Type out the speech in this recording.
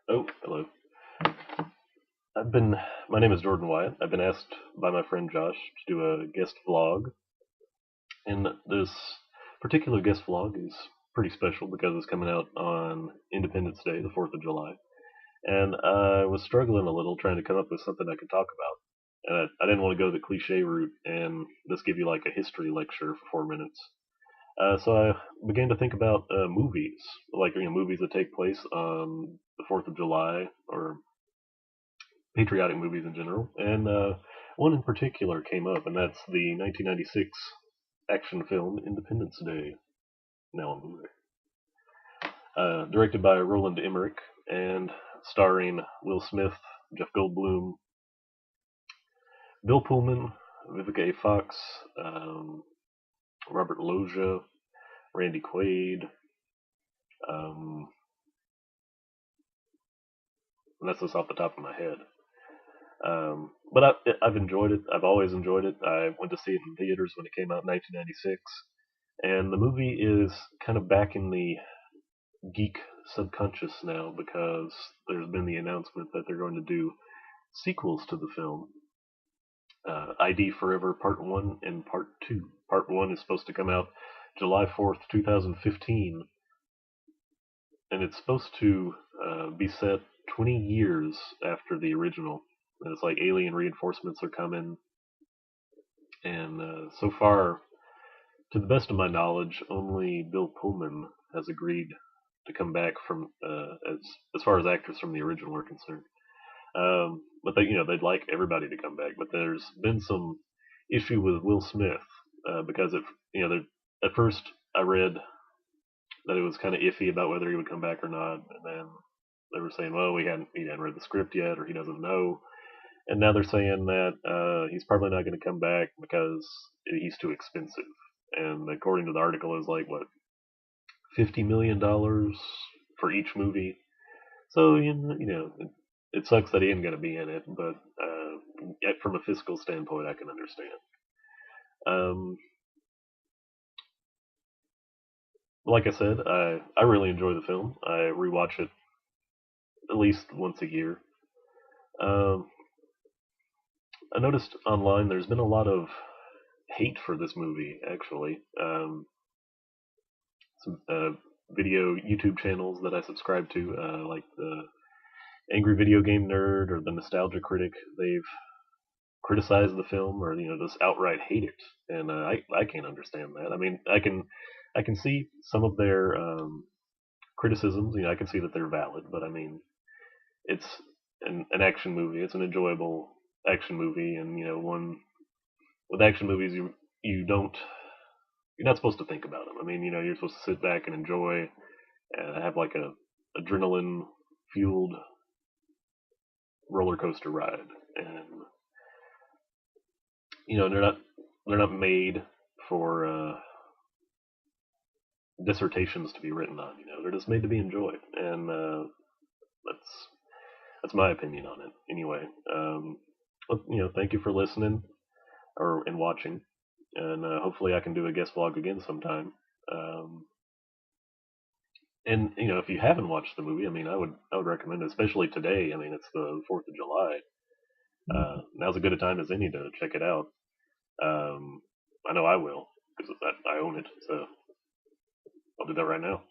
Oh, hello. I've been. My name is Jordan Wyatt. I've been asked by my friend Josh to do a guest vlog, and this particular guest vlog is pretty special because it's coming out on Independence Day, the 4th of July, and I was struggling a little trying to come up with something I could talk about. And I didn't want to go the cliche route and just give you like a history lecture for 4 minutes. So I began to think about movies, like movies that take place on the 4th of July or patriotic movies in general, and one in particular came up, and that's the 1996 action film Independence Day, now on Blu-ray. Directed by Roland Emmerich and starring Will Smith, Jeff Goldblum, Bill Pullman, Vivica A. Fox, Robert Loggia, Randy Quaid, um, and that's just off the top of my head. But I've enjoyed it. I've always enjoyed it. I went to see it in theaters when it came out in 1996, and the movie is kind of back in the geek subconscious now because there's been the announcement that they're going to do sequels to the film. ID Forever Part 1 and Part 2. Part 1 is supposed to come out July 4th, 2015, and it's supposed to be set 20 years after the original. And it's like alien reinforcements are coming, and so far, to the best of my knowledge, only Bill Pullman has agreed to come back from as far as actors from the original are concerned. But they'd like everybody to come back. But there's been some issue with Will Smith because at first I read that it was kind of iffy about whether he would come back or not, and then they were saying, well, he hadn't read the script yet, or he doesn't know. And now they're saying that he's probably not going to come back because he's too expensive. And according to the article, is like what $50 million for each movie. So it sucks that he ain't going to be in it, but yet from a fiscal standpoint, I can understand. Um, like I said, I really enjoy the film. I rewatch it at least once a year. Um, I noticed online there's been a lot of hate for this movie. Actually, some video YouTube channels that I subscribe to, like the Angry Video Game Nerd or the Nostalgia Critic, they've criticized the film or just outright hate it, and I can't understand that. I mean, I can see some of their criticisms. I can see that they're valid, but I mean, it's an action movie. It's an enjoyable action movie, and one with action movies, you don't you're not supposed to think about them. I mean, you're supposed to sit back and enjoy and have like a adrenaline fueled roller coaster ride, and they're not made for dissertations to be written on. They're just made to be enjoyed, and that's that's my opinion on it. Anyway, thank you for listening and watching, and hopefully I can do a guest vlog again sometime. Um, and if you haven't watched the movie, I mean, I would recommend it, especially today. I mean, it's the 4th of July. Now's as good a time as any to check it out. I know I will because I own it, so I'll do that right now.